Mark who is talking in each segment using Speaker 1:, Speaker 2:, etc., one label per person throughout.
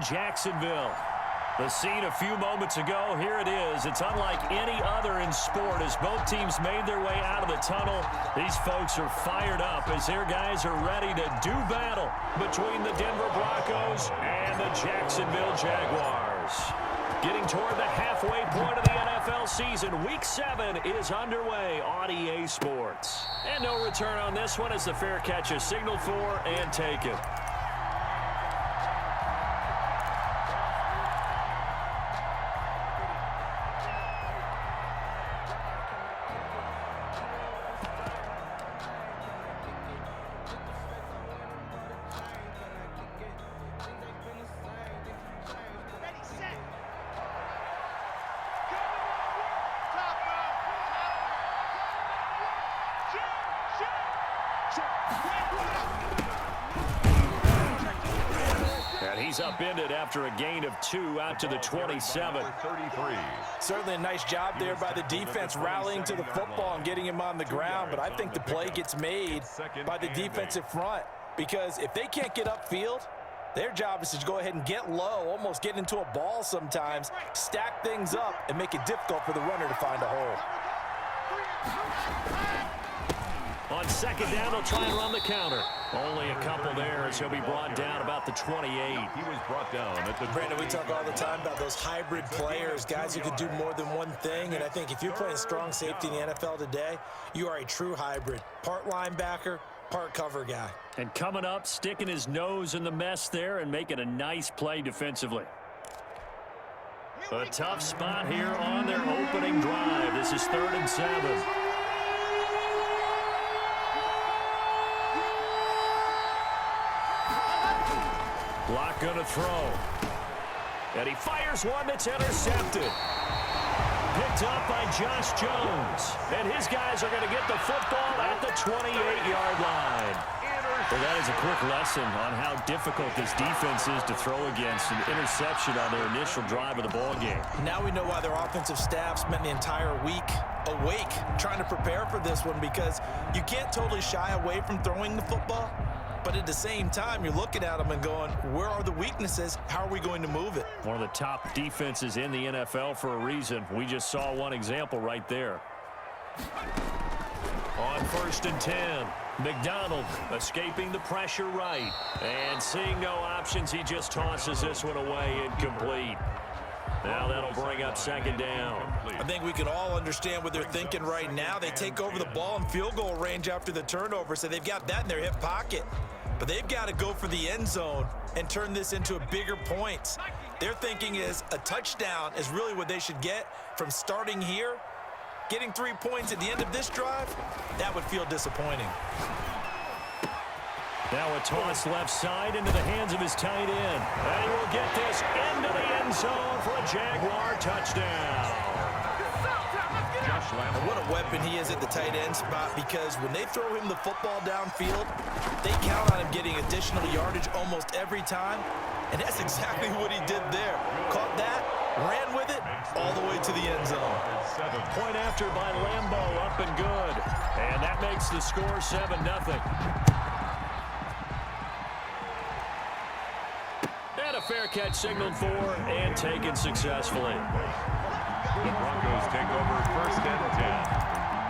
Speaker 1: in Jacksonville. The scene a few moments ago, here it is. It's unlike any other in sport as both teams made their way out of the tunnel. These folks are fired up as their guys are ready to do battle between the Denver Broncos and the Jacksonville Jaguars. Getting toward the halfway point of the NFL season, Week 7 is underway on EA Sports. And no return on this one as the fair catch is signaled for and taken. And he's upended after a gain of 2 out to the 27.
Speaker 2: Certainly a nice job there by the defense rallying to the football and getting him on the ground, but I think the play gets made by the defensive front because if they can't get upfield, their job is to go ahead and get low, almost get into a ball sometimes, stack things up, and make it difficult for the runner to find a hole.
Speaker 1: On second down, they'll try and run the counter. Only a couple there as he'll be brought down about the 28.
Speaker 3: He was brought down at the
Speaker 2: Brandon, we talk all the time about those hybrid players, guys who can do more than one thing, and I think if you're playing strong safety in the NFL today, you are a true hybrid. Part linebacker, part cover guy.
Speaker 1: And coming up, sticking his nose in the mess there and making a nice play defensively. A tough spot here on their opening drive. This is 3rd and 7. Lock gonna throw. And he fires one that's intercepted. Picked up by Josh Jones. And his guys are going to get the football at the 28-yard line. Well, that is a quick lesson on how difficult this defense is to throw against. An interception on their initial drive of the ball game.
Speaker 2: Now we know why their offensive staff spent the entire week awake trying to prepare for this one because you can't totally shy away from throwing the football. But at the same time, you're looking at them and going, where are the weaknesses? How are we going to move it?
Speaker 1: One of the top defenses in the NFL for a reason. We just saw one example right there. On 1st and 10, McDonald escaping the pressure right. And seeing no options, he just tosses this one away incomplete. Now that'll bring up 2nd down.
Speaker 2: I think we can all understand what they're thinking right now. They take over the ball in field goal range after the turnover, so they've got that in their hip pocket. But they've got to go for the end zone and turn this into a bigger points. Their thinking is a touchdown is really what they should get from starting here. Getting 3 points at the end of this drive, that would feel disappointing.
Speaker 1: Now a toss left side into the hands of his tight end. And he will get this into the end zone for a Jaguar touchdown.
Speaker 2: And what a weapon he is at the tight end spot because when they throw him the football downfield, they count on him getting additional yardage almost every time. And that's exactly what he did there. Caught that, ran with it, all the way to the end zone.
Speaker 1: Point after by Lambo, up and good. And that makes the score 7-0. And a fair catch signaled for and taken successfully.
Speaker 3: The Broncos take over 1st and 10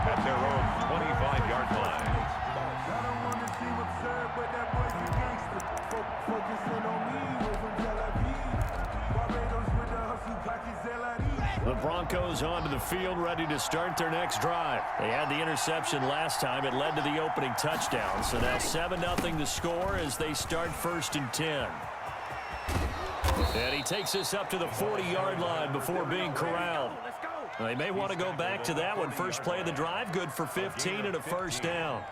Speaker 3: at their own 25-yard line.
Speaker 1: The Broncos onto the field ready to start their next drive. They had the interception last time. It led to the opening touchdown. So now 7-0 the score as they start 1st and 10. And he takes this up to the 40-yard line before being corralled. They may want to go back to that one. First play of the drive, good for 15 and a 1st down.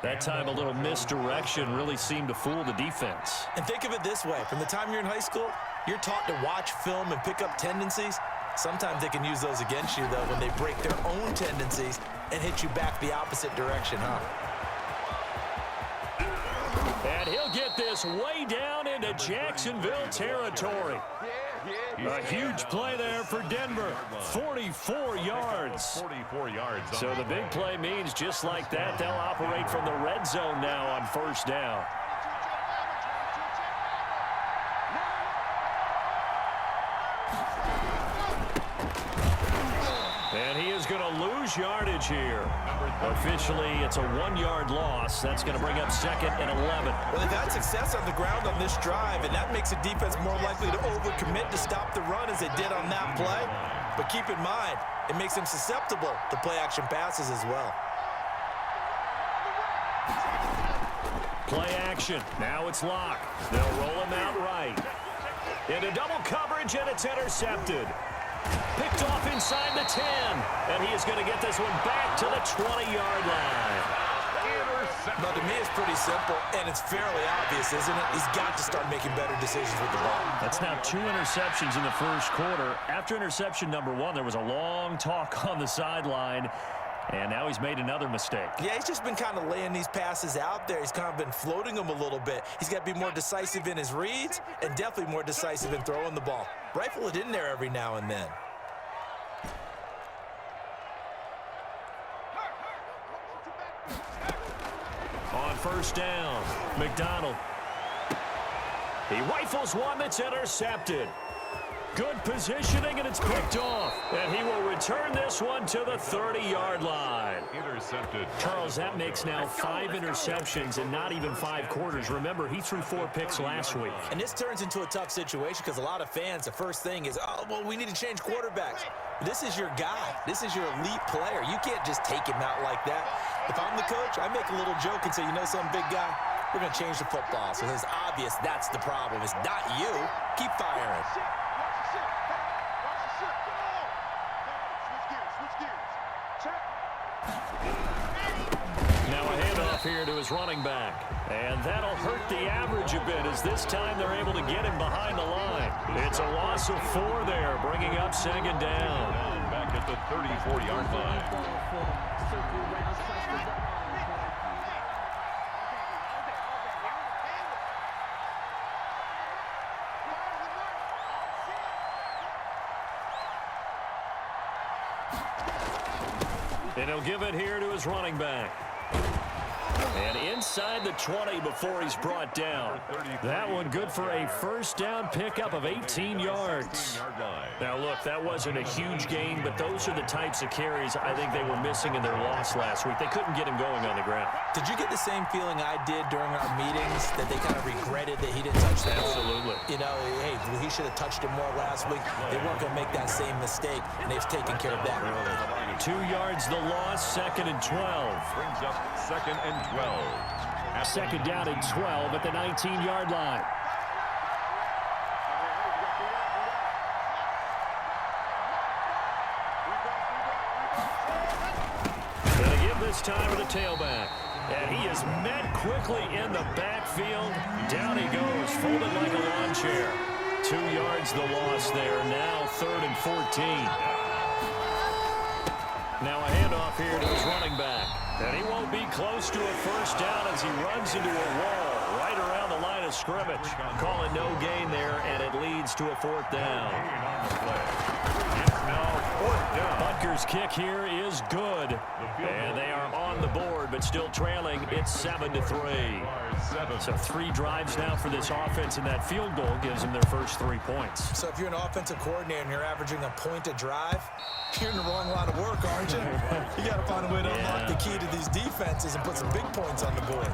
Speaker 1: That time a little misdirection really seemed to fool the defense.
Speaker 2: And think of it this way. From the time you're in high school, you're taught to watch film and pick up tendencies. Sometimes they can use those against you, though, when they break their own tendencies and hit you back the opposite direction, huh?
Speaker 1: And he'll get this way down into Jacksonville territory. A huge play there for Denver. 44 yards.
Speaker 3: 44 yards.
Speaker 1: So the big play means just like that, they'll operate from the red zone now on 1st down. lose yardage here. Officially, it's a 1-yard loss. That's going to bring up 2nd and 11.
Speaker 2: Well, they've had success on the ground on this drive, and that makes a defense more likely to overcommit to stop the run as they did on that play. But keep in mind, it makes them susceptible to play-action passes as well.
Speaker 1: Play action. Now it's Locke. They'll roll him out right. Into double coverage, and it's intercepted. Picked off inside the 10. And he is going to get this one back to the 20-yard line.
Speaker 2: But to me, it's pretty simple, and it's fairly obvious, isn't it? He's got to start making better decisions with the ball.
Speaker 1: That's now 2 interceptions in the first quarter. After interception number 1, there was a long talk on the sideline. And now he's made another mistake. Yeah,
Speaker 2: he's just been kind of laying these passes out there. He's kind of been floating them a little bit. He's got to be more decisive in his reads and definitely more decisive in throwing the ball. Rifle it in there every now and then.
Speaker 1: On first down, McDonald. He rifles one that's intercepted. Good positioning, and it's picked off. And he will return this one to the 30-yard line.
Speaker 3: Intercepted.
Speaker 1: Charles, that makes now 5 interceptions and not even 5 quarters. Remember, he threw 4 picks last week.
Speaker 2: And this turns into a tough situation because a lot of fans, the first thing is, oh, well, we need to change quarterbacks. This is your guy. This is your elite player. You can't just take him out like that. If I'm the coach, I make a little joke and say, you know something, big guy? We're going to change the football. So it's obvious that's the problem. It's not you. Keep firing.
Speaker 1: Now a handoff here to his running back. And that'll hurt the average a bit as this time they're able to get him behind the line. It's a loss of 4 there, bringing up 2nd down.
Speaker 3: Back at the 34-yard line.
Speaker 1: And he'll give it here to his running back. And inside the 20 before he's brought down. That one good for a first down pickup of 18 yards. Now, look, that wasn't a huge gain, but those are the types of carries I think they were missing in their loss last week. They couldn't get him going on the ground.
Speaker 2: Did you get the same feeling I did during our meetings, that they kind of regretted that he didn't touch the ball?
Speaker 1: Absolutely.
Speaker 2: You know, hey, he should have touched it more last week. They weren't going to make that same mistake, and they've taken care of that early.
Speaker 1: 2 yards the loss, 2nd and 12.
Speaker 3: Brings up 2nd and 12.
Speaker 1: 2nd down and 12 at the 19-yard line. Gonna give this time to the tailback. And he is met quickly in the backfield. Down he goes, folded like a lawn chair. 2 yards the loss there. Now 3rd and 14. Now a handoff here to his running back. And he won't be close to a first down as he runs into a wall right around the line of scrimmage. Calling no gain there, and it leads to a 4th down.
Speaker 3: It's now 4th down.
Speaker 1: Butker's kick here is good. And they are on the board, but still trailing. It's 7-3. So 3 drives now for this offense, and that field goal gives them their first 3 points.
Speaker 2: So if you're an offensive coordinator and you're averaging a point a drive, you're in the wrong line of work, aren't you? You got to find a way to unlock the key to these defenses and put some big points on the board.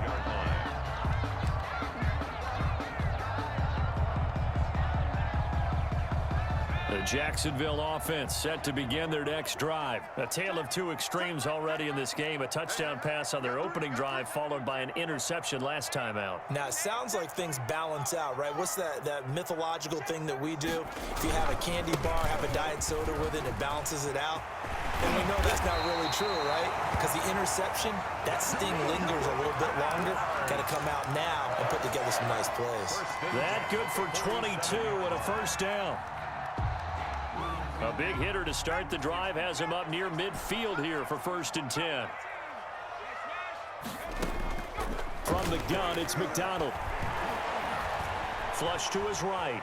Speaker 1: The Jacksonville offense set to begin their next drive. A tale of 2 extremes already in this game. A touchdown pass on their opening drive, followed by an interception last time out.
Speaker 2: Now, it sounds like things balance out, right? What's that mythological thing that we do? If you have a candy bar, have a diet soda with it, it balances it out. And we know that's not really true, right? Because the interception, that sting lingers a little bit longer. Got to come out now and put together some nice plays.
Speaker 1: That good for 22 and a first down. A big hitter to start the drive has him up near midfield here for 1st and 10. From the gun, it's McDonald. Flush to his right.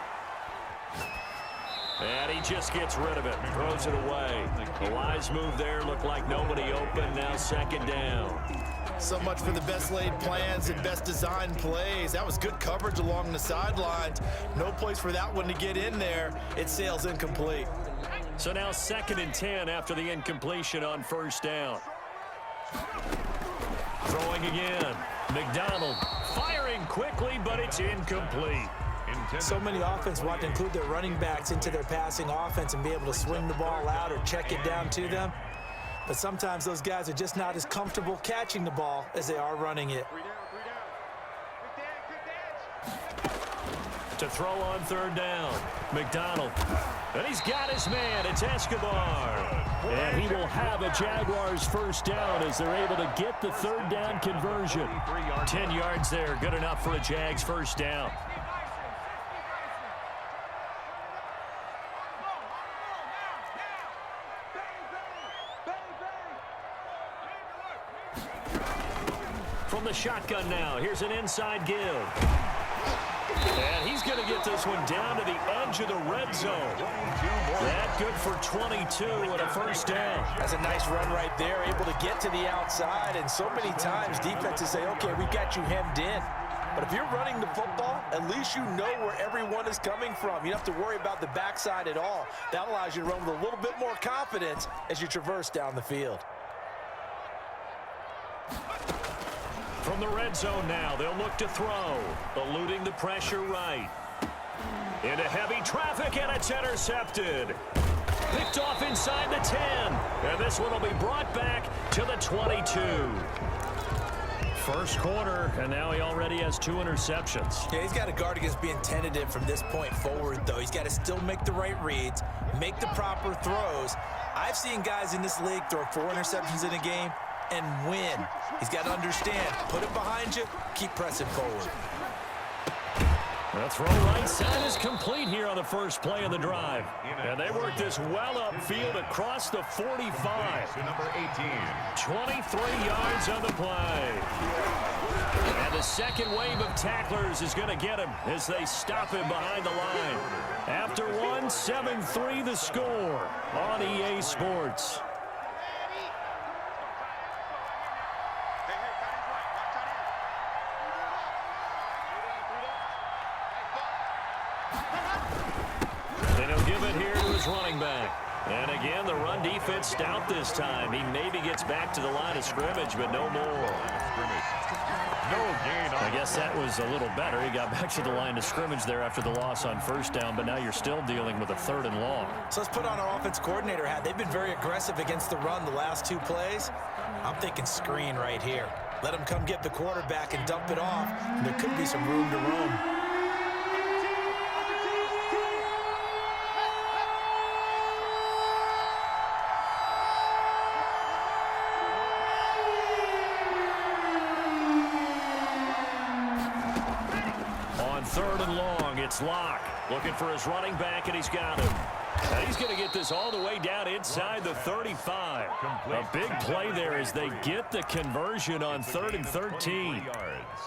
Speaker 1: And he just gets rid of it. Throws it away. A wise move there. Looked like nobody open. Now 2nd down.
Speaker 2: So much for the best laid plans and best designed plays. That was good coverage along the sidelines. No place for that one to get in there. It sails incomplete.
Speaker 1: So now 2nd and 10 after the incompletion on first down. Throwing again. McDonald firing quickly, but it's incomplete.
Speaker 2: So many offenses want to include their running backs into their passing offense and be able to swing the ball out or check it down to them. But sometimes those guys are just not as comfortable catching the ball as they are running it.
Speaker 1: To throw on 3rd down. McDonald. And he's got his man. It's Escobar. And he will have a Jaguars first down as they're able to get the 3rd down conversion. 10 yards there. Good enough for a Jags first down. From the shotgun now. Here's an inside give. And he's going to get this one down to the edge of the red zone. That good for 22 and a first down.
Speaker 2: That's a nice run right there, able to get to the outside. And so many times defenses say, okay, we got you hemmed in. But if you're running the football, at least you know where everyone is coming from. You don't have to worry about the backside at all. That allows you to run with a little bit more confidence as you traverse down the field.
Speaker 1: From the red zone now, they'll look to throw. Eluding the pressure right. Into heavy traffic, and it's intercepted. Picked off inside the 10. And this one will be brought back to the 22. First quarter, and now he already has 2 interceptions.
Speaker 2: Yeah, he's got to guard against being tentative from this point forward, though. He's got to still make the right reads, make the proper throws. I've seen guys in this league throw 4 interceptions in a game and win. He's got to understand, put it behind you, keep pressing forward.
Speaker 1: The throw right side is complete here on the first play of the drive. And they work this well upfield across the 45.
Speaker 3: To number 18.
Speaker 1: 23 yards on the play. And the second wave of tacklers is going to get him as they stop him behind the line. After one, 7-3 the score on EA Sports. Running back. And again, the run defense stout this time. He maybe gets back to the line of scrimmage, but no more.
Speaker 3: No gain.
Speaker 1: I guess that was a little better. He got back to the line of scrimmage there after the loss on first down, but now you're still dealing with a 3rd and long.
Speaker 2: So let's put on our offense coordinator hat. They've been very aggressive against the run the last 2 plays. I'm thinking screen right here. Let him come get the quarterback and dump it off. And there could be some room to roam.
Speaker 1: It's Locke looking for his running back, and he's got him. And he's going to get this all the way down inside the 35. A big play there as they get the conversion on 3rd and 13.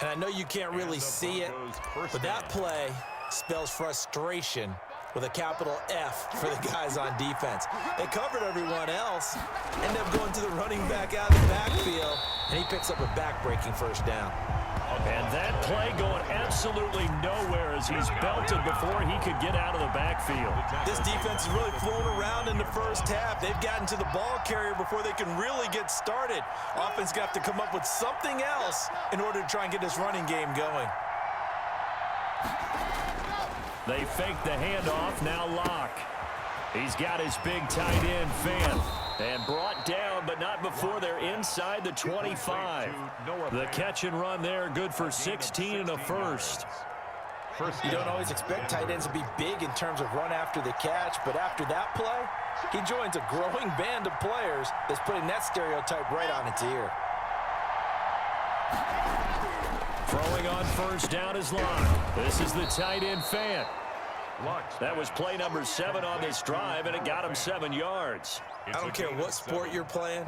Speaker 2: And I know you can't really see it, but that play spells frustration with a capital F for the guys on defense. They covered everyone else, end up going to the running back out of the backfield, and he picks up a back-breaking first down.
Speaker 1: And that play going absolutely nowhere as he's belted before he could get out of the backfield.
Speaker 2: This defense is really flown around in the first half. They've gotten to the ball carrier before they can really get started. Offense got to come up with something else in order to try and get this running game going.
Speaker 1: They fake the handoff, now Locke. He's got his big tight end, Fant. And brought down, but not before they're inside the 25. The catch and run there, good for 16 and a first.
Speaker 2: You don't always expect tight ends to be big in terms of run after the catch, but after that play, he joins a growing band of players that's putting that stereotype right on its ear.
Speaker 1: Throwing on first down is Locke. This is the tight end, Fant. That was play number 7 on this drive, and it got him 7 yards.
Speaker 2: I don't care what sport you're playing.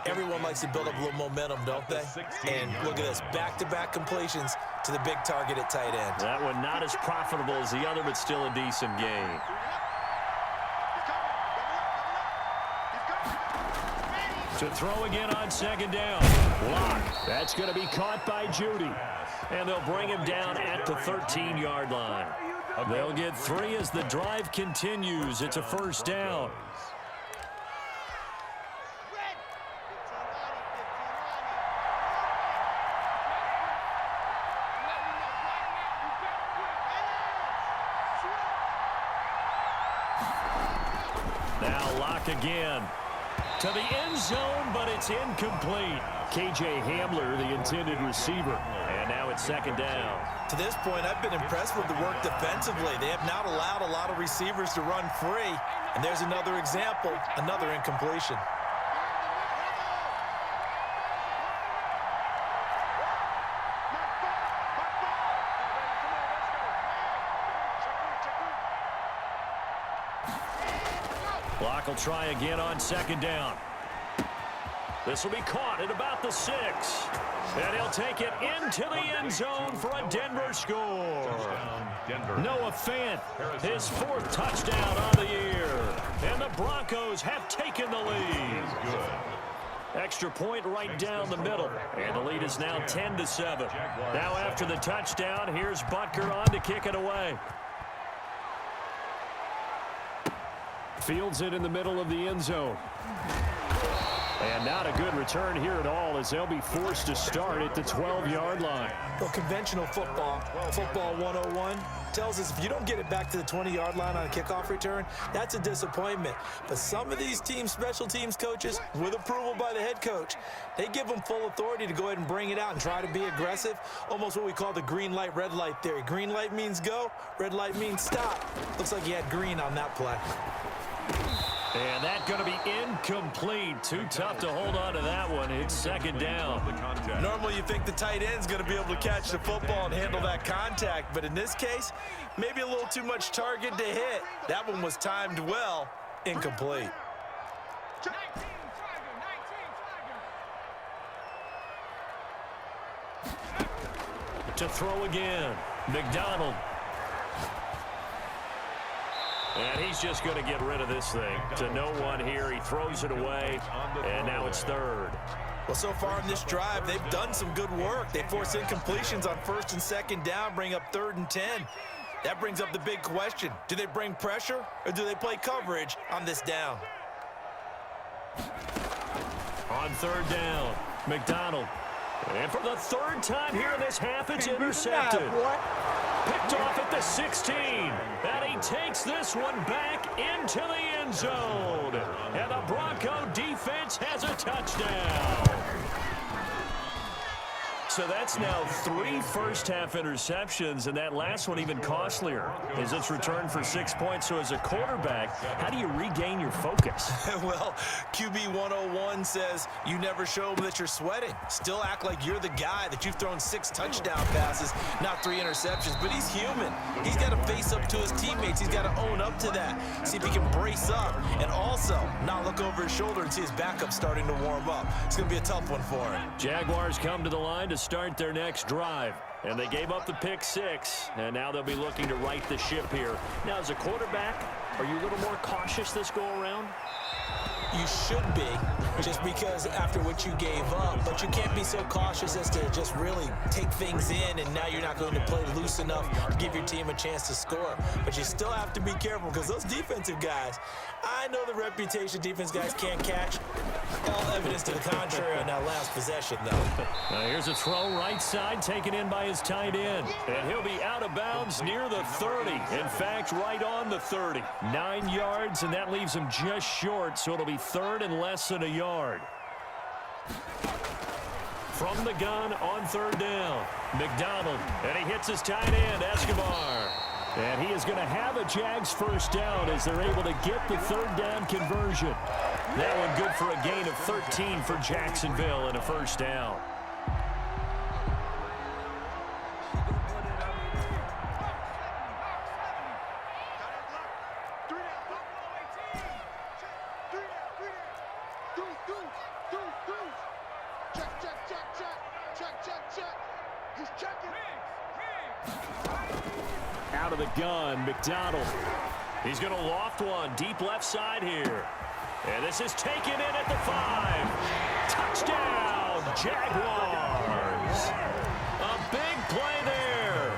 Speaker 2: Everyone likes to build up a little momentum, don't they? And look at this, back-to-back completions to the big target at tight end.
Speaker 1: That one not as profitable as the other, but still a decent gain. To throw again on 2nd down. Locke. That's going to be caught by Judy. And they'll bring him down at the 13-yard line. They'll get 3 as the drive continues. It's a first down. Now Locke again. To the end zone, but it's incomplete. K.J. Hamler, the intended receiver. And now it's second down.
Speaker 2: To this point, I've been impressed with the work defensively. They have not allowed a lot of receivers to run free. And there's another example, another incompletion.
Speaker 1: Locke will try again on second down. This will be caught at about the 6. And he'll take it into the end zone for a Denver score. Noah Fant, his 4th touchdown on the year. And the Broncos have taken the lead. Extra point right down the middle. And the lead is now 10-7. Now after the touchdown, here's Butker on to kick it away. Fields it in the middle of the end zone. And not a good return here at all as they'll be forced to start at the 12-yard line.
Speaker 2: Well, conventional football 101, tells us if you don't get it back to the 20-yard line on a kickoff return, that's a disappointment. But some of these teams, special teams coaches, with approval by the head coach, they give them full authority to go ahead and bring it out and try to be aggressive, almost what we call the green light, red light theory. Green light means go, red light means stop. Looks like he had green on that play.
Speaker 1: And that's going to be incomplete. Too tough to hold on to that one. It's second down.
Speaker 2: Normally you think the tight end's going to be able to catch the football and handle that contact, but in this case, maybe a little too much target to hit. That one was timed well, incomplete.
Speaker 1: To throw again, McDonald. And he's just going to get rid of this thing. To no one here. He throws it away, and now it's third.
Speaker 2: Well, so far in this drive, they've done some good work. They force incompletions on 1st and 2nd down, bring up 3rd and 10. That brings up the big question. Do they bring pressure, or do they play coverage on this down?
Speaker 1: On 3rd down, McDonald. And for the 3rd time here in this half, it's intercepted. Picked off at the 16. And he takes this one back into the end zone. And the Bronco defense has a touchdown. So that's now 3 first-half interceptions, and that last one even costlier as it's returned for 6 points. So as a quarterback, how do you regain your focus?
Speaker 2: Well, QB 101 says you never show them that you're sweating. Still act like you're the guy, that you've thrown 6 touchdown passes, not 3 interceptions. But he's human. He's got to face up to his teammates. He's got to own up to that. See if he can brace up and also not look over his shoulder and see his backup starting to warm up. It's going to be a tough one for him.
Speaker 1: Jaguars come to the line to start their next drive. And they gave up the pick 6, and now they'll be looking to right the ship here. Now, as a quarterback, are you a little more cautious this go-around?
Speaker 2: You should be, just because after what you gave up, but you can't be so cautious as to just really take things in, and now you're not going to play loose enough to give your team a chance to score. But you still have to be careful, because those defensive guys, I know the reputation defense guys can't catch. All evidence to the contrary on that last possession, though.
Speaker 1: Now here's a throw right side, taken in by his tight end. And he'll be out of bounds near the 30. In fact, right on the 30. 9 yards, and that leaves him just short, so it'll be 3rd and less than a yard. From the gun on 3rd down, McDonald, and he hits his tight end, Escobar. And he is going to have a Jags first down as they're able to get the 3rd down conversion. That one good for a gain of 13 for Jacksonville and a first down. Out of the gun, McDonald. He's going to loft one deep left side here. And this is taken in at the 5. Touchdown, Jaguars. A big play there.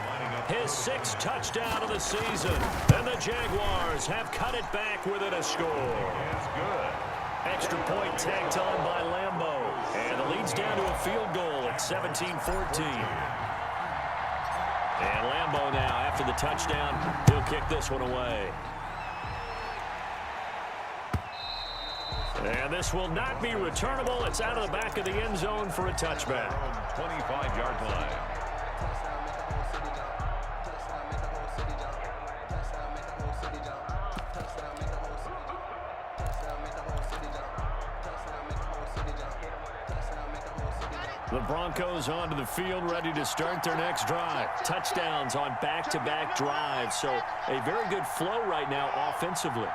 Speaker 1: His 6th touchdown of the season. And the Jaguars have cut it back within a score.
Speaker 3: It's good.
Speaker 1: Extra point tagged on by Lambo. And the lead's down to a field goal at 17-14. And Lambo now, after the touchdown, he'll kick this one away. And this will not be returnable. It's out of the back of the end zone for a touchback.
Speaker 3: 25-yard line.
Speaker 1: The Broncos onto the field, ready to start their next drive. Touchdowns on back-to-back drives, so a very good flow right now offensively.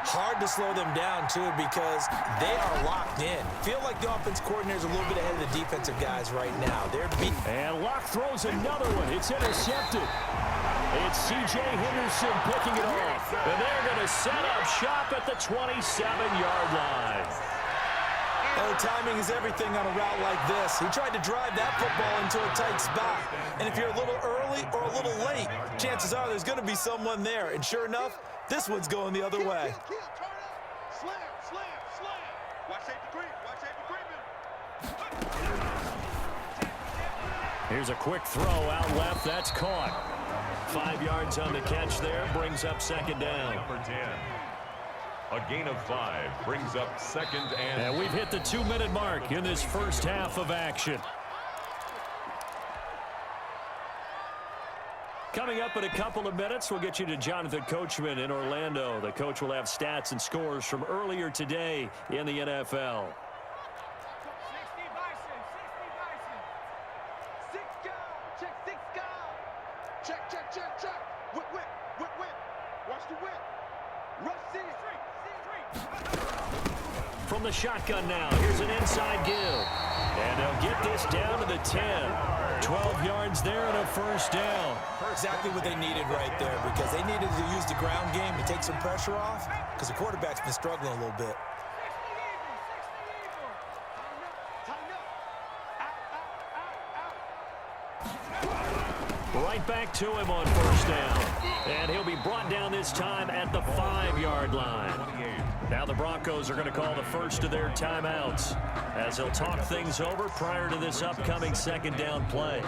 Speaker 2: Hard to slow them down, too, because they are locked in. Feel like the offense coordinator is a little bit ahead of the defensive guys right now. They're beating.
Speaker 1: And Locke throws another one. It's intercepted. It's C.J. Henderson picking it off. And they're going to set up shop at the 27-yard line.
Speaker 2: Oh, timing is everything on a route like this. He tried to drive that football into a tight spot. And if you're a little early or a little late, chances are there's going to be someone there. And sure enough, this one's going the other way.
Speaker 1: Here's a quick throw out left. That's caught. 5 yards on the catch there. Brings up second down.
Speaker 3: Number 10. A gain of 5 brings up second and...
Speaker 1: And we've hit the 2-minute mark in this first half of action. Coming up in a couple of minutes, we'll get you to Jonathan Coachman in Orlando. The coach will have stats and scores from earlier today in the NFL. From the shotgun now, here's an inside give. And they'll get this down to the 10. 12 yards there and a first down.
Speaker 2: Exactly what they needed right there, because they needed to use the ground game to take some pressure off, because the quarterback's been struggling a little bit.
Speaker 1: Right back to him on first down. And he'll be brought down this time at the 5-yard line. Now the Broncos are going to call the first of their timeouts as they'll talk things over prior to this upcoming second down play.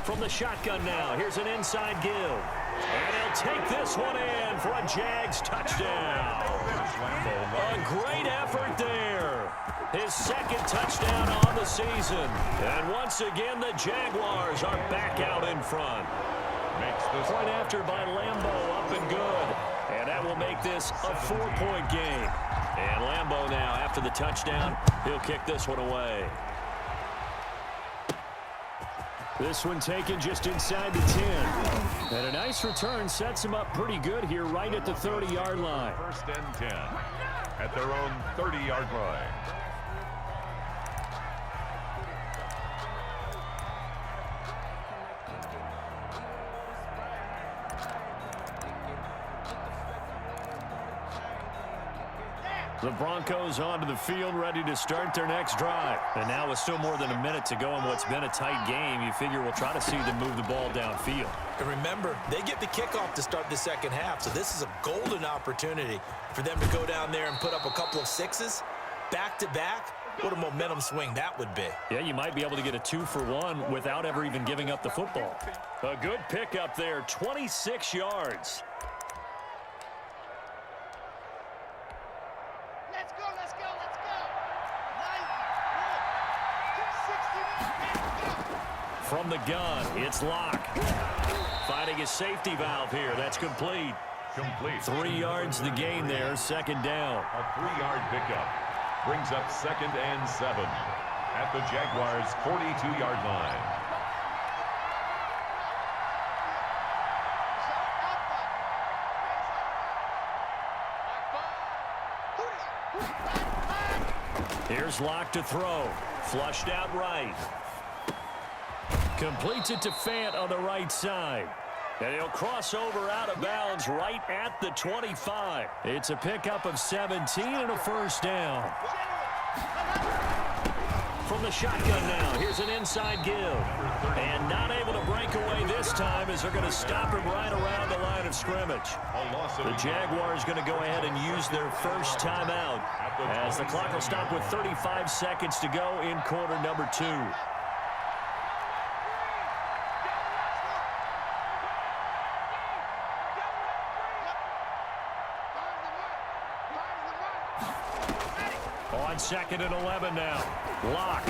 Speaker 1: From the shotgun now, here's an inside give. And he'll take this one in for a Jags touchdown. A great effort there. His second touchdown on the season. And once again, the Jaguars are back out in front. Point after by Lambo, up and good. And that will make this a 4-point game. And Lambo now, after the touchdown, he'll kick this one away. This one taken just inside the 10. And a nice return sets him up pretty good here right at the 30-yard line.
Speaker 3: First and 10 at their own 30-yard line.
Speaker 1: The Broncos onto the field, ready to start their next drive. And now with still more than a minute to go in what's been a tight game, you figure we'll try to see them move the ball downfield.
Speaker 2: And remember, they get the kickoff to start the second half, so this is a golden opportunity for them to go down there and put up a couple of sixes back-to-back. What a momentum swing that would be.
Speaker 1: Yeah, you might be able to get a 2-for-1 without ever even giving up the football. A good pickup there, 26 yards. From the gun, it's Locke. Finding his safety valve here. That's complete. 3 yards the gain there, second down.
Speaker 3: A 3-yard pickup brings up second and 7 at the Jaguars' 42-yard line.
Speaker 1: Here's Locke to throw. Flushed out right. Completes it to Fant on the right side. And he'll cross over out of bounds right at the 25. It's a pickup of 17 and a first down. From the shotgun now, here's an inside give. And not able to break away this time as they're going to stop him right around the line of scrimmage. The Jaguars going to go ahead and use their first timeout as the clock will stop with 35 seconds to go in quarter number 2. On 2nd and 11 now. Locke.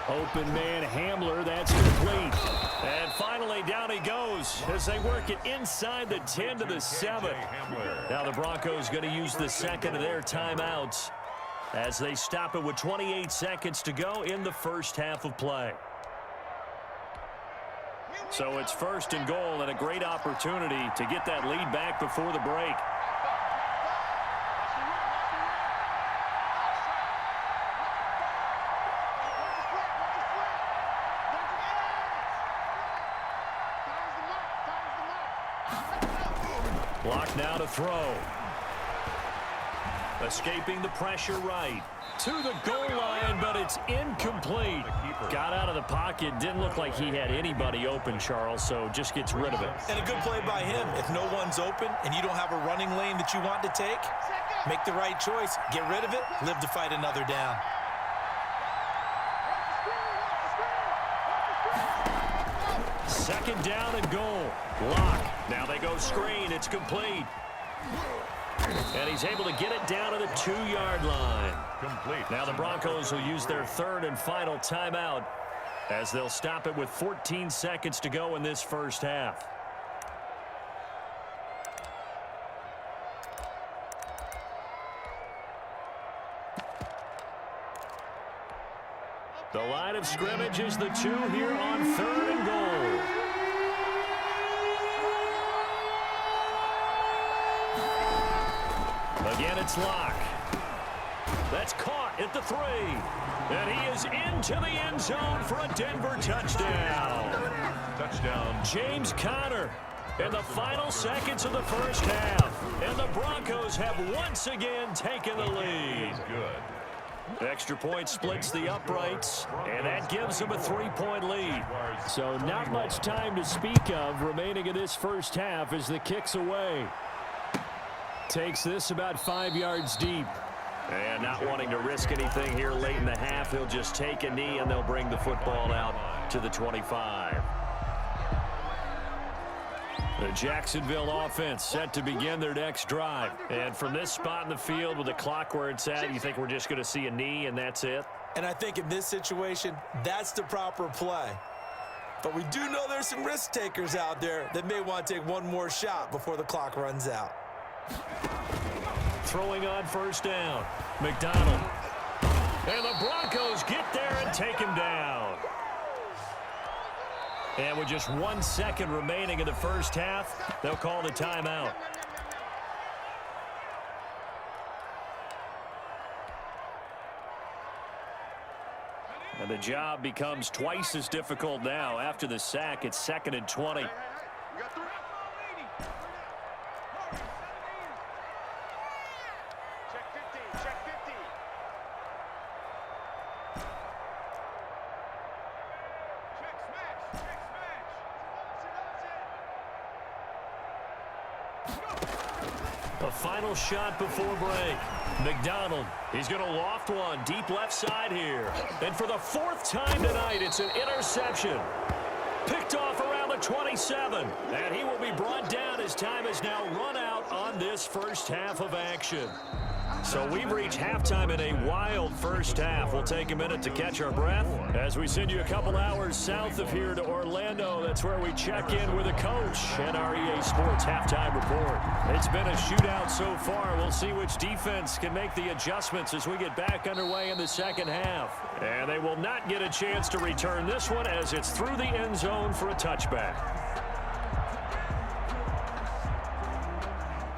Speaker 1: Open man Hamler. That's complete. And finally down he goes as they work it inside the 10 to the 7. Now the Broncos going to use the second of their timeouts as they stop it with 28 seconds to go in the first half of play. So it's 1st and goal and a great opportunity to get that lead back before the break. Locke now to throw. Escaping the pressure right. To the goal line, but it's incomplete. Got out of the pocket. Didn't look like he had anybody open, Charles, so just gets rid of it.
Speaker 2: And a good play by him. If no one's open and you don't have a running lane that you want to take, make the right choice. Get rid of it. Live to fight another down.
Speaker 1: Second down and goal. Locke. Now they go screen. It's complete. And he's able to get it down to the 2-yard line.
Speaker 3: Complete.
Speaker 1: Now the Broncos will use their third and final timeout as they'll stop it with 14 seconds to go in this first half. The line of scrimmage is the 2 here on 3rd and goal. Again, it's Locke. That's caught at the 3. And he is into the end zone for a Denver touchdown.
Speaker 3: Touchdown.
Speaker 1: James Conner in the final seconds of the first half. And the Broncos have once again taken the lead.
Speaker 3: Good.
Speaker 1: Extra point splits the uprights, and that gives them a 3-point lead. So not much time to speak of remaining in this first half as the kick's away. Takes this about 5 yards deep. And not wanting to risk anything here late in the half, he'll just take a knee and they'll bring the football out to the 25. The Jacksonville offense set to begin their next drive. And from this spot in the field with the clock where it's at, you think we're just going to see a knee and that's it?
Speaker 2: And I think in this situation, that's the proper play. But we do know there's some risk takers out there that may want to take one more shot before the clock runs out.
Speaker 1: Throwing on first down, McDonald. And the Broncos get there and take him down. And with just 1 second remaining in the first half, they'll call the timeout. And the job becomes twice as difficult now. After the sack, it's 2nd and 20. A final shot before break. McDonald, he's going to loft one deep left side here. And for the 4th time tonight, it's an interception. Picked off around the 27. And he will be brought down as time has now run out on this first half of action. So we've reached halftime in a wild first half. We'll take a minute to catch our breath as we send you a couple hours south of here to Orlando. That's where we check in with a coach and our EA Sports halftime report. It's been a shootout so far. We'll see which defense can make the adjustments as we get back underway in the second half. And they will not get a chance to return this one as it's through the end zone for a touchback.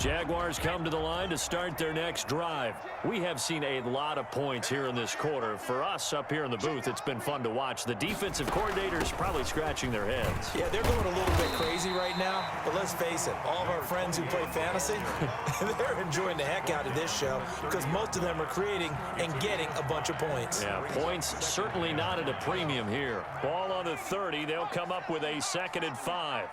Speaker 1: Jaguars come to the line to start their next drive. We have seen a lot of points here in this quarter. For us up here in the booth, it's been fun to watch. The defensive coordinators probably scratching their heads.
Speaker 2: Yeah, they're going a little bit crazy right now, but let's face it, all of our friends who play fantasy, they're enjoying the heck out of this show because most of them are creating and getting a bunch of points.
Speaker 1: Yeah, points certainly not at a premium here. Ball on the 30. They'll come up with a 2nd and 5.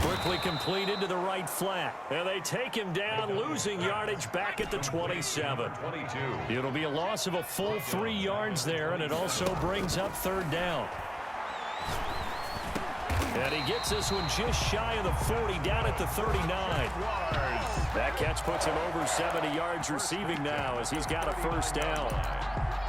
Speaker 1: Quickly completed to the right flat. And they take him down, losing yardage back at the 27.
Speaker 3: 22.
Speaker 1: It'll be a loss of a full 3 yards there, and it also brings up 3rd down. And he gets this one just shy of the 40, down at the 39. That catch puts him over 70 yards receiving now as he's got a 1st down.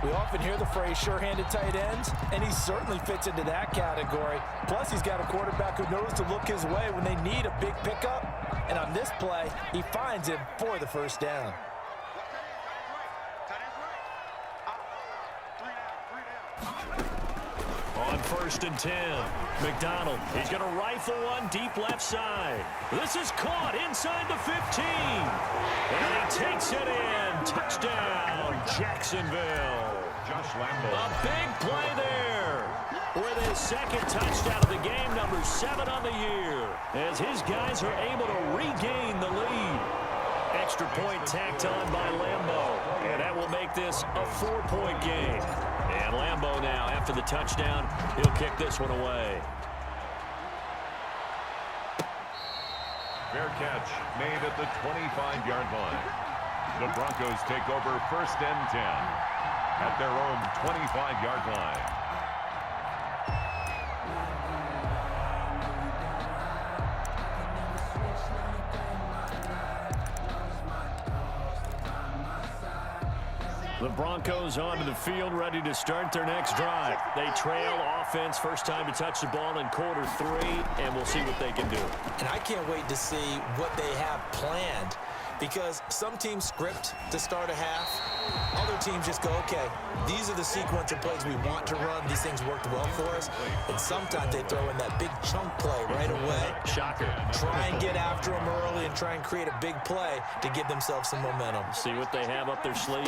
Speaker 2: We often hear the phrase sure-handed tight ends, and he certainly fits into that category. Plus, he's got a quarterback who knows to look his way when they need a big pickup. And on this play, he finds him for the 1st down.
Speaker 1: On 1st and 10, McDonald, he's going to rifle one deep left side. This is caught inside the 15. And he takes it in. Touchdown, Jacksonville.
Speaker 3: Josh Lambo.
Speaker 1: A big play there with his 2nd touchdown of the game, number 7 on the year, as his guys are able to regain the lead. Extra point tacked on by Lambo, and that will make this a 4-point game. And Lambo now, after the touchdown, he'll kick this one away.
Speaker 3: Fair catch made at the 25-yard line. The Broncos take over 1st and 10 at their own 25-yard line.
Speaker 1: The Broncos onto the field, ready to start their next drive. They trail offense, first time to touch the ball in quarter 3, and we'll see what they can do.
Speaker 2: And I can't wait to see what they have planned, because some teams script to start a half. Other teams just go, okay, these are the sequence of plays we want to run. These things worked well for us. And sometimes they throw in that big chunk play right away.
Speaker 1: Shocker.
Speaker 2: Try and get after them early and try and create a big play to give themselves some momentum.
Speaker 1: See what they have up their sleeve.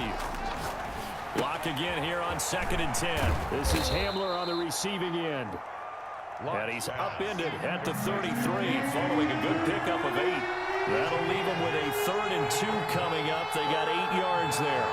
Speaker 1: Lock again here on 2nd and 10. This is Hamler on the receiving end. And he's upended at the 33 following a good pickup of 8. That'll leave them with a 3rd and 2 coming up. They got 8 yards there.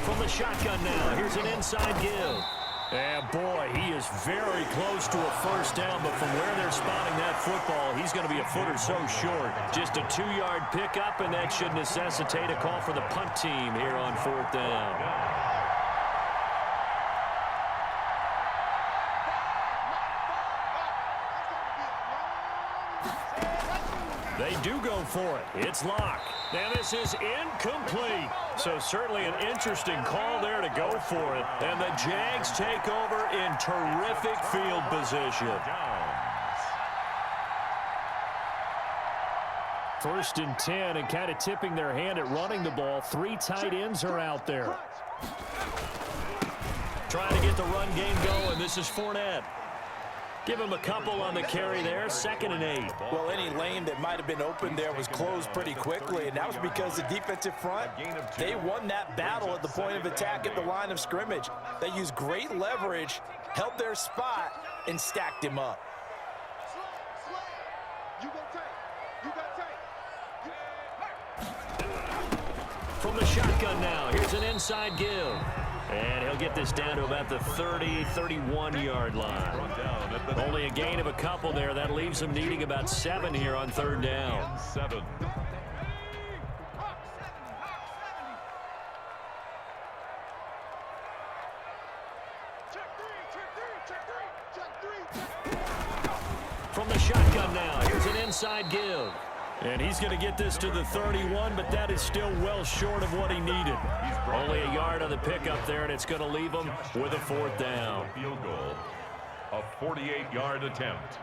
Speaker 1: From the shotgun now, here's an inside give. And boy, he is very close to a 1st down, but from where they're spotting that football, he's going to be a foot or so short. Just a 2-yard pickup, and that should necessitate a call for the punt team here on 4th down. They do go for it. It's Locke. Now this is incomplete. So certainly an interesting call there to go for it. And the Jags take over in terrific field position. 1st and 10, and kind of tipping their hand at running the ball. 3 tight ends are out there. Trying to get the run game going. This is Fournette. Give him a couple on the carry there. 2nd and 8.
Speaker 2: Well, any lane that might have been open there was closed pretty quickly, and that was because the defensive front, they won that battle at the point of attack at the line of scrimmage. They used great leverage, held their spot, and stacked him up.
Speaker 1: From the shotgun now, here's an inside give. And he'll get this down to about the 30, 31-yard line. Only a gain of a couple there. That leaves them needing about 7 here on 3rd down.
Speaker 3: 7.
Speaker 1: From the shotgun now, here's an inside give. And he's going to get this to the 31, but that is still well short of what he needed. Only a yard on the pickup there, and it's going to leave him with a 4th down.
Speaker 3: Field goal. A 48-yard attempt.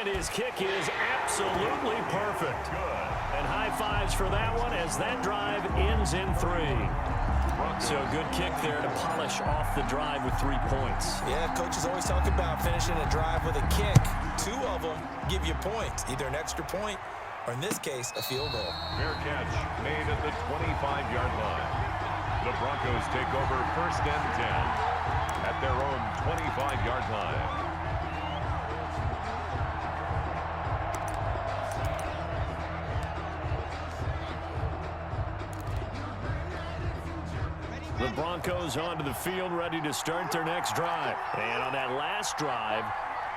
Speaker 1: And And his kick is absolutely perfect. And high fives for that one as that drive ends in 3. So a good kick there to polish off the drive with 3 points.
Speaker 2: Yeah, coaches always talk about finishing a drive with a kick. 2 of them give you points, either an extra point or, in this case, a field goal.
Speaker 3: Fair catch made at the 25-yard line. The Broncos take over first and 10 at their own 25-yard line.
Speaker 1: The Broncos onto the field, ready to start their next drive. And on that last drive,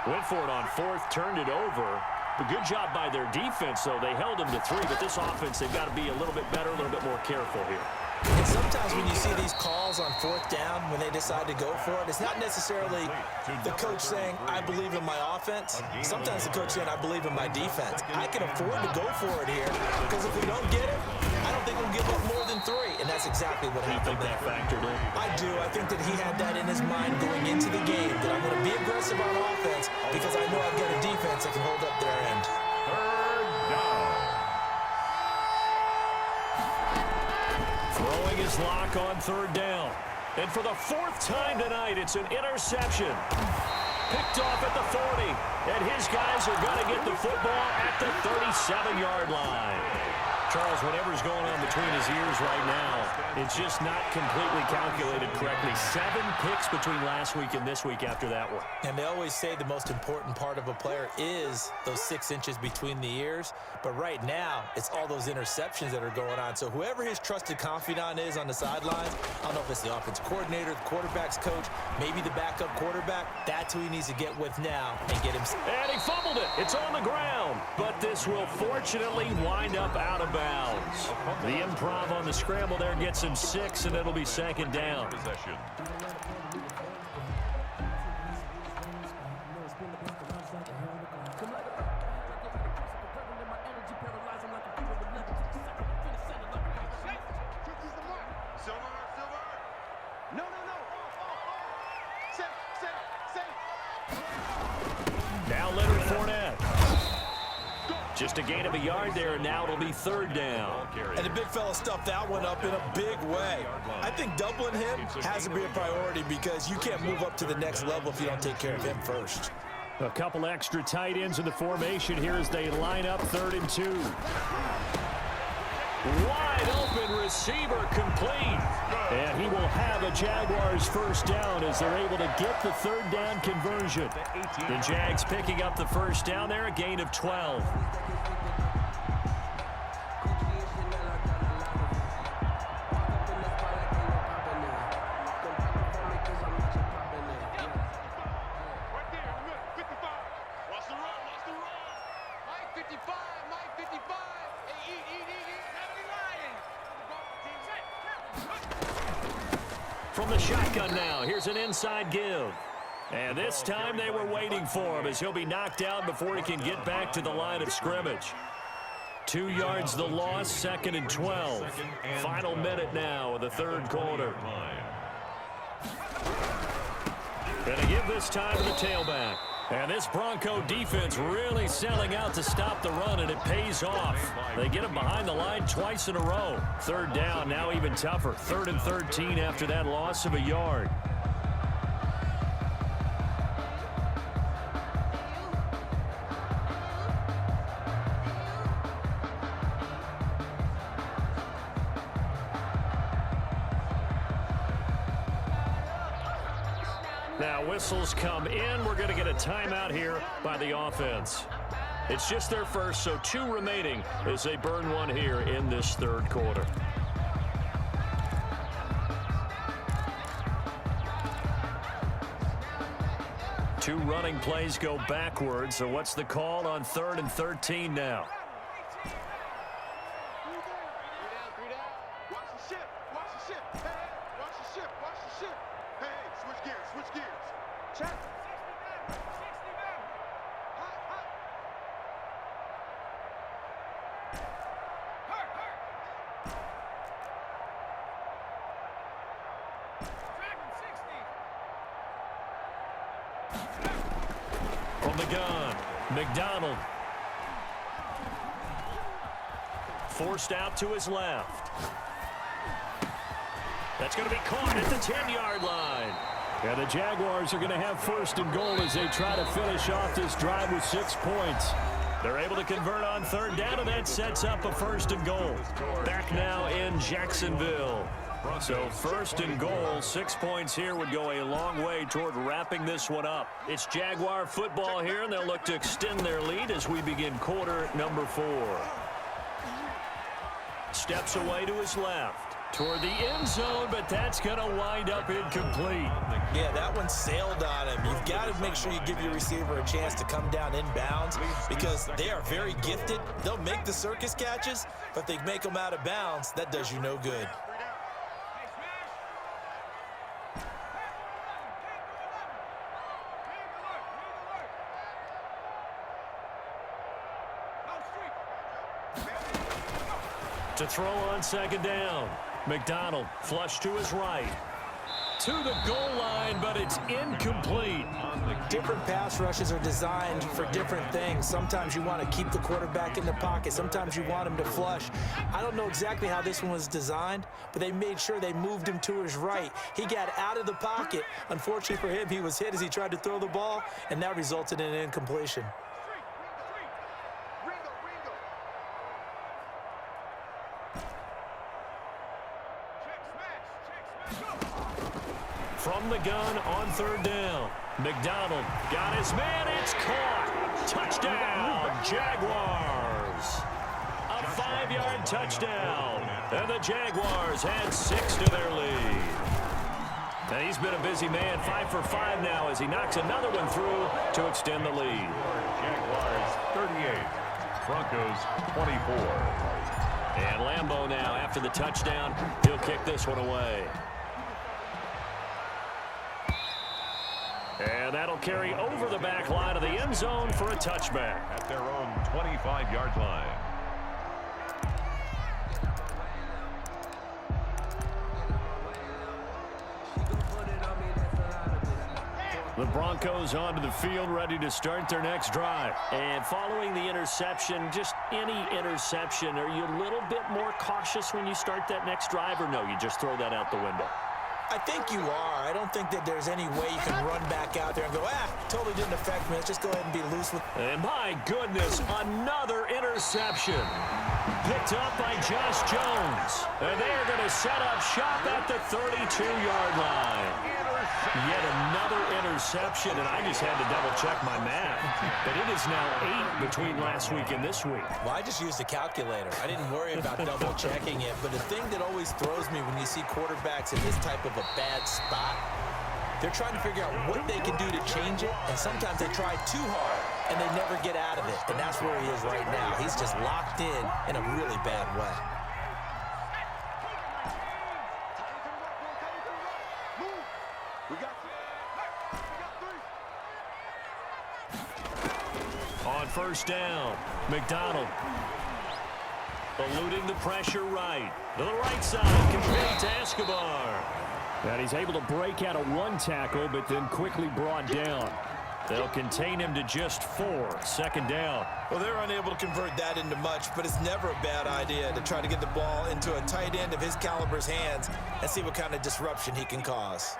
Speaker 1: went for it on 4th, turned it over. A good job by their defense, though. They held them to 3, but this offense, they've got to be a little bit better, a little bit more careful here.
Speaker 2: And sometimes when you see these calls on 4th down, when they decide to go for it, it's not necessarily the coach saying, I believe in my offense. Sometimes the coach saying, I believe in my defense. I can afford to go for it here because if we don't get it, I don't think we'll give up more than 3. And that's exactly what happened there.
Speaker 1: That factored in?
Speaker 2: I do. I think that he had that in his mind going into the game, that I'm going to be aggressive on offense because I know I've got a defense that can hold up their end.
Speaker 3: 3rd down.
Speaker 1: Throwing his lock on 3rd down. And for the 4th time tonight, it's an interception. Picked off at the 40. And his guys are going to get the football at the 37-yard line. Charles, whatever's going on between his ears right now, it's just not completely calculated correctly. 7 picks between last week and this week after that one.
Speaker 2: And they always say the most important part of a player is those 6 inches between the ears. But right now, it's all those interceptions that are going on. So whoever his trusted confidant is on the sidelines, I don't know if it's the offensive coordinator, the quarterback's coach, maybe the backup quarterback, that's who he needs to get with now and get him.
Speaker 1: And he fumbled it. It's on the ground. But this will fortunately wind up out of bounds. The improv on the scramble there gets him 6, and it'll be 2nd down.
Speaker 3: Possession.
Speaker 1: Now Leonard Fournette. Just a gain of a yard there, and now it'll be 3rd down.
Speaker 2: And the big fella stuffed that one up in a big way. I think doubling him has to be a priority because you can't move up to the next level if you don't take care of him first.
Speaker 1: A couple extra tight ends in the formation here as they line up 3rd and 2. Wide open receiver complete. And he will have a Jaguars 1st down as they're able to get the 3rd down conversion. The Jags picking up the 1st down there, a gain of 12. From the shotgun now, here's an inside give. And this time they were waiting for him as he'll be knocked out before he can get back to the line of scrimmage. 2 yards the loss, 2nd and 12. Final minute now of the 3rd quarter. And a give this time to the tailback. And this Bronco defense really selling out to stop the run, and it pays off. They get him behind the line twice in a row. 3rd down, now even tougher. 3rd and 13 after that loss of a yard. Now whistles come in. We're going to get a timeout here by the offense. It's just their first, so 2 remaining as they burn one here in this 3rd quarter. Two running plays go backwards, so what's the call on 3rd and 13 now? McDonald. Forced out to his left. That's going to be caught at the 10-yard line. And the Jaguars are going to have first and goal as they try to finish off this drive with 6 points. They're able to convert on third down, and that sets up a first and goal. Back now in Jacksonville. So first and goal, 6 points here would go a long way toward wrapping this one up. It's Jaguar football here, and they'll look to extend their lead as we begin quarter number 4. Steps away to his left. Toward the end zone, but that's going to wind up incomplete.
Speaker 2: Yeah, that one sailed on him. You've got to make sure you give your receiver a chance to come down inbounds because they are very gifted. They'll make the circus catches, but if they make them out of bounds, that does you no good.
Speaker 1: To throw on second down. McDonald flush to his right. To the goal line, but it's incomplete.
Speaker 2: Different pass rushes are designed for different things. Sometimes you want to keep the quarterback in the pocket. Sometimes you want him to flush. I don't know exactly how this one was designed, but they made sure they moved him to his right. He got out of the pocket. Unfortunately for him, he was hit as he tried to throw the ball, and that resulted in an incompletion.
Speaker 1: From the gun on third down. McDonald got his man. It's caught. Touchdown, Jaguars. A 5-yard touchdown. And the Jaguars add 6 to their lead. And he's been a busy man, 5 for 5 now as he knocks another one through to extend the lead.
Speaker 3: Jaguars 38, Broncos 24.
Speaker 1: And Lambeau now after the touchdown. He'll kick this one away. And that'll carry over the back line of the end zone for a touchback.
Speaker 3: At their own 25-yard line.
Speaker 1: The Broncos onto the field, ready to start their next drive. And following the interception, just any interception, are you a little bit more cautious when you start that next drive, or no, you just throw that out the window?
Speaker 2: I think you are. I don't think that there's any way you can run back out there and go, totally didn't affect me. Let's just go ahead and be loose with.
Speaker 1: And my goodness, another interception. Picked up by Josh Jones. And they are going to set up shop at the 32-yard line. Yet another interception, and I just had to double-check my math. But it is now 8 between last week and this week.
Speaker 2: Well, I just used a calculator. I didn't worry about double-checking it. But the thing that always throws me when you see quarterbacks in this type of a bad spot, they're trying to figure out what they can do to change it, and sometimes they try too hard, and they never get out of it. And that's where he is right now. He's just locked in a really bad way.
Speaker 1: On first down, McDonald eluding the pressure right. To the right side, complete to Escobar. And he's able to break out of one tackle, but then quickly brought down. They'll contain him to just 4. Second down.
Speaker 2: Well, they're unable to convert that into much, but it's never a bad idea to try to get the ball into a tight end of his caliber's hands and see what kind of disruption he can cause.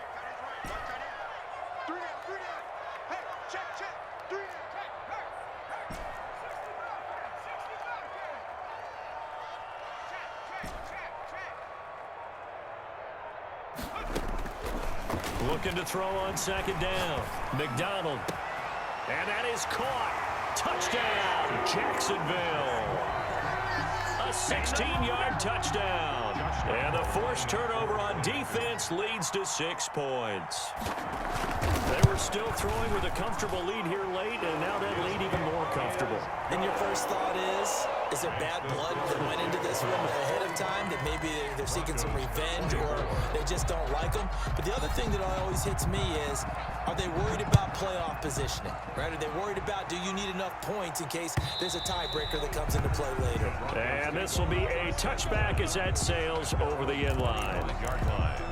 Speaker 1: Looking to throw on second down. McDonald. And that is caught. Touchdown, Jacksonville. A 16-yard touchdown. And the forced turnover on defense leads to 6 points. They were still throwing with a comfortable lead here late, and now that lead even more comfortable.
Speaker 2: And your first thought is there bad blood that went into this one ahead of time, that maybe they're seeking some revenge or they just don't like them? But the other thing that always hits me is, are they worried about playoff positioning, right? Are they worried about, do you need enough points in case there's a tiebreaker that comes into play later?
Speaker 1: And this will be a touchback as that sails over the end line.
Speaker 3: Yard line.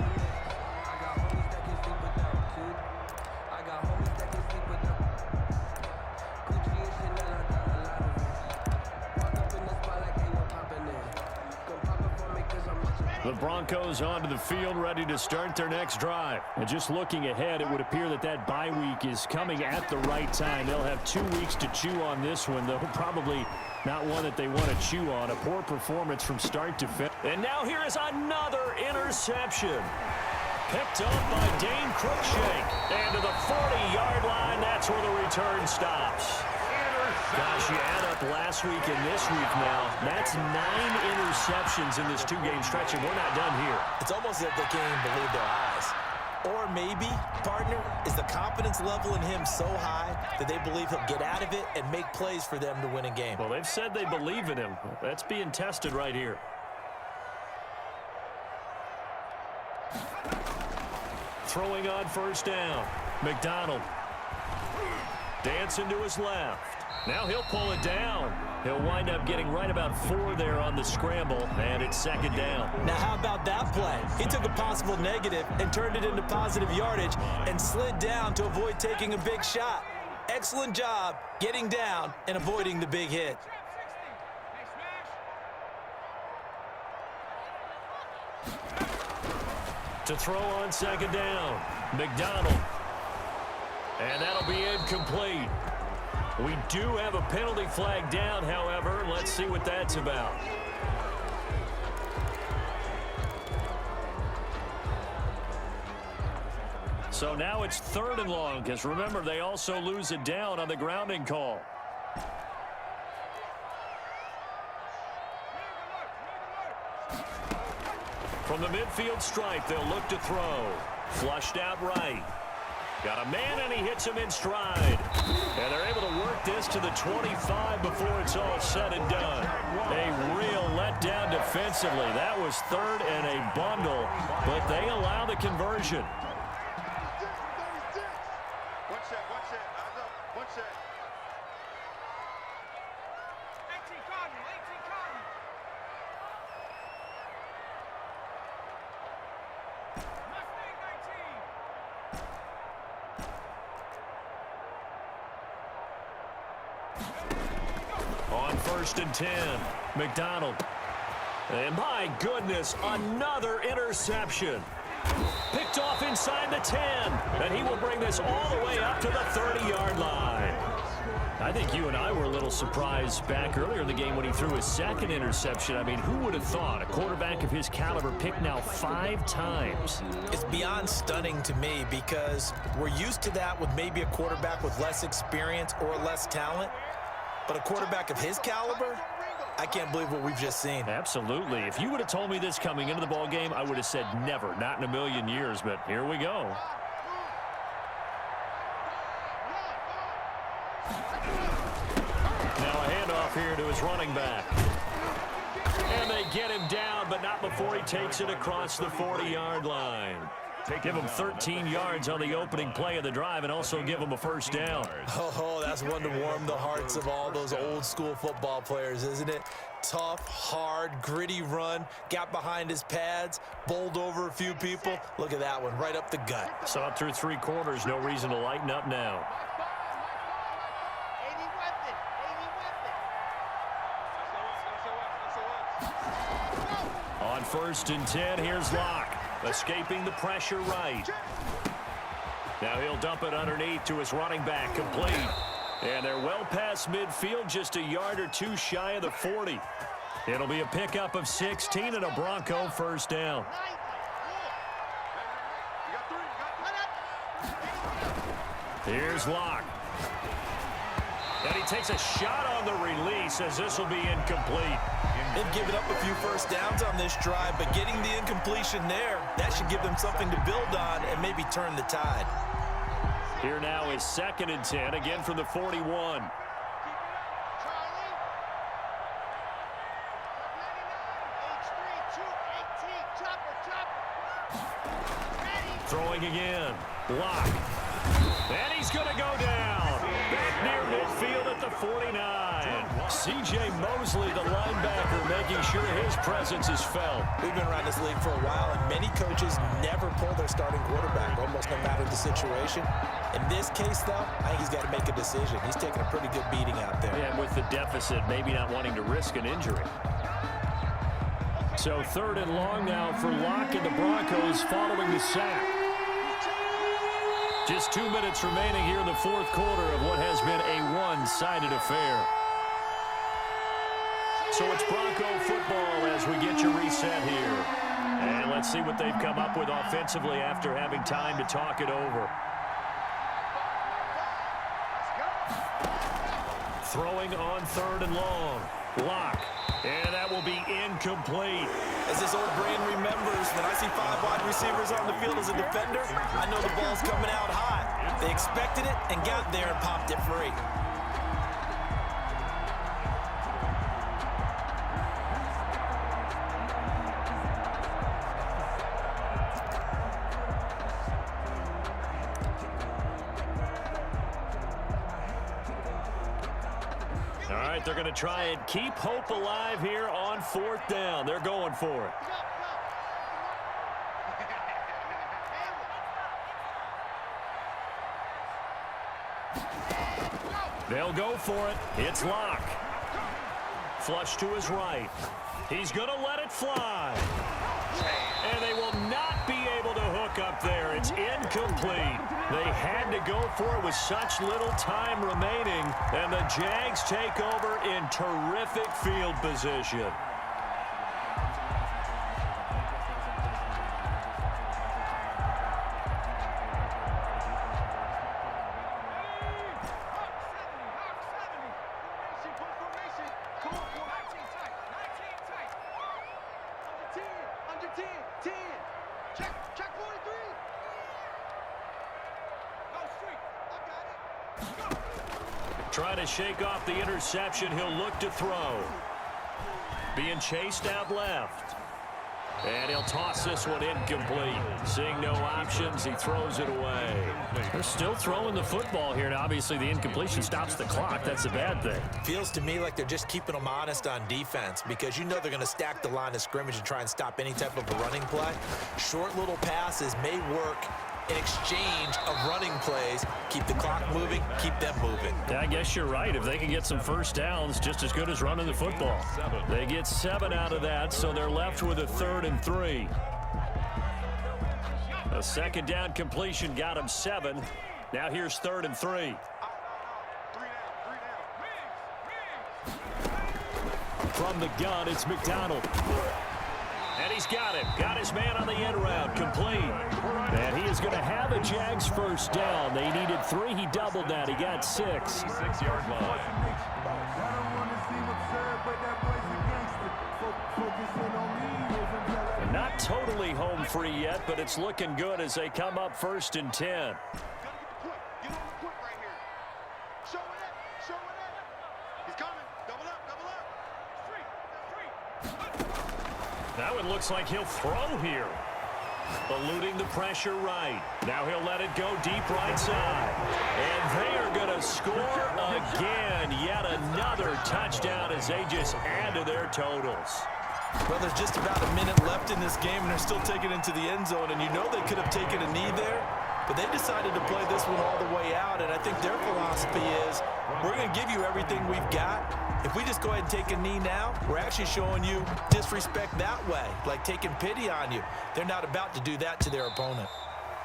Speaker 1: Broncos onto the field, ready to start their next drive. And just looking ahead, it would appear that that bye week is coming at the right time. They'll have 2 weeks to chew on this one, though probably not one that they want to chew on. A poor performance from start to finish. And now here is another interception. Picked up by Dane Cruikshank. And to the 40-yard line, that's where the return stops. Gosh, you add up last week and this week now, that's 9 interceptions in this 2-game stretch, and we're not done here.
Speaker 2: It's almost as if they can't even believe their eyes. Or maybe, partner, is the confidence level in him so high that they believe he'll get out of it and make plays for them to win a game.
Speaker 1: Well, they've said they believe in him. That's being tested right here. Throwing on first down. McDonald. Dancing to his left. Now he'll pull it down. He'll wind up getting right about 4 there on the scramble, and it's second down.
Speaker 2: Now how about that play? He took a possible negative and turned it into positive yardage and slid down to avoid taking a big shot. Excellent job getting down and avoiding the big hit.
Speaker 1: To throw on second down, McDonald. And that'll be incomplete. We do have a penalty flag down, however. Let's see what that's about. So now it's 3rd and long, because remember, they also lose it down on the grounding call. From the midfield stripe, they'll look to throw. Flushed out right. Got a man, and he hits him in stride. And they're able to work this to the 25 before it's all said and done. A real letdown defensively. That was 3rd and a bundle, but they allow the conversion. On 1st and 10, McDonald. And my goodness, another interception. Picked off inside the 10, and he will bring this all the way up to the 30-yard line. I think you and I were a little surprised back earlier in the game when he threw his 2nd interception. I mean, who would have thought a quarterback of his caliber picked now 5 times?
Speaker 2: It's beyond stunning to me because we're used to that with maybe a quarterback with less experience or less talent. But a quarterback of his caliber, I can't believe what we've just seen.
Speaker 1: Absolutely. If you would have told me this coming into the ball game, I would have said never, not in a million years. But here we go. Now a handoff here to his running back. And they get him down, but not before he takes it across the 40-yard line. Give him 13 yards on the opening play of the drive and also give him a first down.
Speaker 2: Oh, that's one to warm the hearts of all those old-school football players, isn't it? Tough, hard, gritty run, got behind his pads, bowled over a few people. Look at that one, right up the gut.
Speaker 1: Saw it through 3 quarters, no reason to lighten up now. On 1st and 10, here's Locke. Escaping the pressure right. Now he'll dump it underneath to his running back, complete. And they're well past midfield, just a yard or 2 shy of the 40. It'll be a pickup of 16 and a Bronco first down. Here's Locke. And he takes a shot on the release as this will be incomplete.
Speaker 2: They've given up a few first downs on this drive, but getting the incompletion there, that should give them something to build on and maybe turn the tide.
Speaker 1: Here now is 2nd and 10, again from the 41. Throwing again. Block. And he's going to go down. Back near midfield at the 49. C.J. Mosley, the linebacker, making sure his presence is felt.
Speaker 2: We've been around this league for a while, and many coaches never pull their starting quarterback, almost no matter the situation. In this case, though, I think he's got to make a decision. He's taking a pretty good beating out there.
Speaker 1: And with the deficit, maybe not wanting to risk an injury. So 3rd and long now for Locke and the Broncos following the sack. Just 2 minutes remaining here in the 4th quarter of what has been a one-sided affair. So it's Bronco football as we get you reset here. And let's see what they've come up with offensively after having time to talk it over. Throwing on 3rd and long. Locke. And that will be incomplete.
Speaker 2: As this old brain remembers, when I see 5 wide receivers on the field as a defender, I know the ball's coming out hot. They expected it and got there and popped it free.
Speaker 1: They're going to try and keep hope alive here on 4th down. They're going for it. They'll go for it. It's Locke. Flush to his right. He's going to let it fly. And they will not be able to hook up there. It's incomplete. They had to go for it with such little time remaining, and the Jags take over in terrific field position. Trying to shake off the interception, he'll look to throw. Being chased out left. And he'll toss this one incomplete. Seeing no options, he throws it away. They're still throwing the football here, and obviously the incompletion stops the clock. That's a bad thing.
Speaker 2: Feels to me like they're just keeping them honest on defense because you know they're going to stack the line of scrimmage and try and stop any type of a running play. Short little passes may work in exchange of running plays. Keep the clock moving, keep them moving.
Speaker 1: Yeah, I guess you're right. If they can get some first downs, just as good as running the football. They get 7 out of that, so they're left with a 3rd and 3. A 2nd down completion got him 7. Now here's 3rd and 3. From the gun, it's McDonald. And he's got him. Got his man on the end route. Complete. And he is going to have a Jags first down. They needed 3. He doubled that. He got 6.
Speaker 3: 6-yard line.
Speaker 1: Not totally home free yet, but it's looking good as they come up 1st and 10. That one looks like he'll throw here. Eluding the pressure right. Now he'll let it go deep right side. And they are going to score again. Yet another touchdown as they just add to their totals.
Speaker 2: Well, there's just about a minute left in this game, and they're still taking it into the end zone. And you know they could have taken a knee there, but they decided to play this one all the way out. And I think their philosophy is, we're going to give you everything we've got. If we just go ahead and take a knee now, we're actually showing you disrespect that way, like taking pity on you. They're not about to do that to their opponent.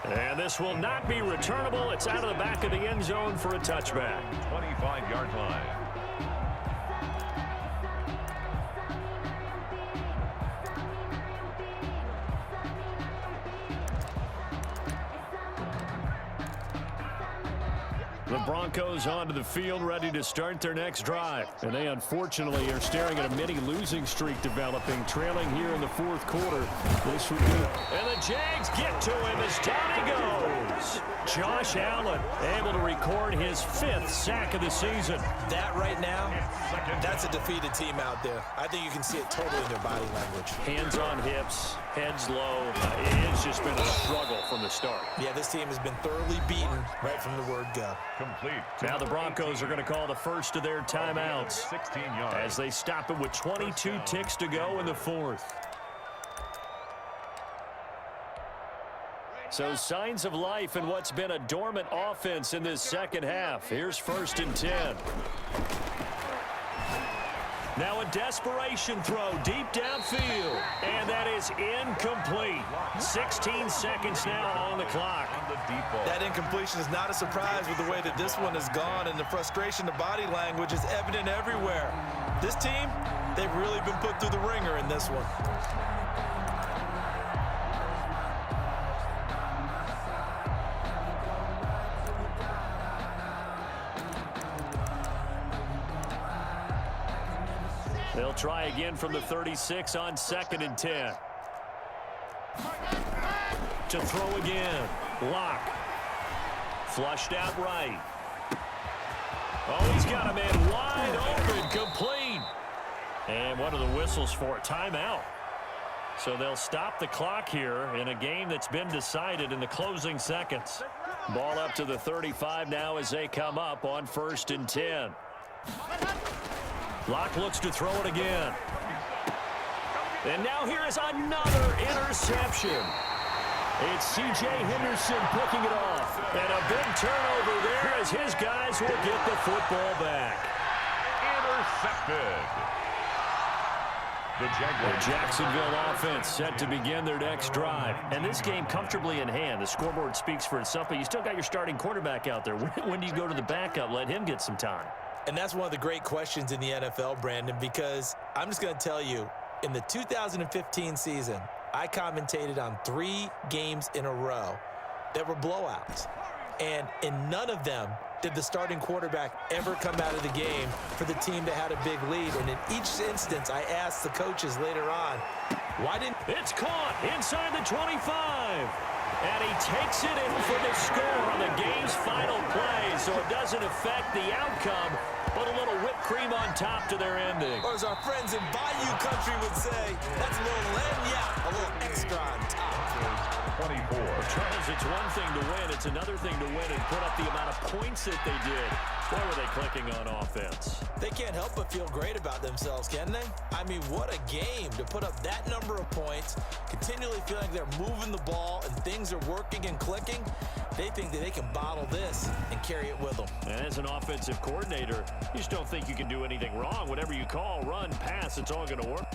Speaker 1: And this will not be returnable. It's out of the back of the end zone for a touchback.
Speaker 3: 25-yard line.
Speaker 1: The Broncos onto the field, ready to start their next drive. And they unfortunately are staring at a mini losing streak developing, trailing here in the 4th quarter. This would be... And the Jags get to him as down he goes. Josh Allen able to record his 5th sack of the season.
Speaker 2: That right now, that's a defeated team out there. I think you can see it totally in their body language.
Speaker 1: Hands on hips, heads low. It's just been a struggle from the start.
Speaker 2: Yeah, this team has been thoroughly beaten right from the word go.
Speaker 3: Complete.
Speaker 1: Now the Broncos are going to call the first of their timeouts
Speaker 3: 16 yards.
Speaker 1: as they stop it with 22 ticks to go in the 4th. So signs of life in what's been a dormant offense in this second half. Here's 1st and 10. Now a desperation throw deep downfield. And that is incomplete. 16 seconds now on the clock.
Speaker 2: That incompletion is not a surprise with the way that this one has gone, and the frustration, the body language is evident everywhere. This team, they've really been put through the ringer in this one.
Speaker 1: They'll try again from the 36 on 2nd and 10. To throw again. Lock. Flushed out right. Oh, he's got a man wide open, complete. And what are the whistles for? Timeout. So they'll stop the clock here in a game that's been decided in the closing seconds. Ball up to the 35 now as they come up on 1st and 10. Locke looks to throw it again. And now here is another interception. It's C.J. Henderson picking it off. And a big turnover there as his guys will get the football back.
Speaker 3: Intercepted.
Speaker 1: The Jacksonville offense set to begin their next drive. And this game comfortably in hand. The scoreboard speaks for itself, but you still got your starting quarterback out there. When do you go to the backup? Let him get some time.
Speaker 2: And that's one of the great questions in the NFL, Brandon, because I'm just going to tell you, in the 2015 season, I commentated on 3 games in a row that were blowouts. And in none of them did the starting quarterback ever come out of the game for the team that had a big lead. And in each instance, I asked the coaches later on, why didn't...
Speaker 1: It's caught inside the 25. And he takes it in for the score on the game's final play, so it doesn't affect the outcome, but a little whipped cream on top to their ending.
Speaker 2: Or as our friends in Bayou Country would say, that's a little lagniappe, a little extra on top.
Speaker 3: 24.
Speaker 1: Charles, it's one thing to win. It's another thing to win and put up the amount of points that they did. Boy, were they clicking on offense.
Speaker 2: They can't help but feel great about themselves, can they? I mean, what a game to put up that number of points, continually feeling like they're moving the ball and things are working and clicking. They think that they can bottle this and carry it with them.
Speaker 1: And as an offensive coordinator, you just don't think you can do anything wrong. Whatever you call, run, pass, it's all going to work.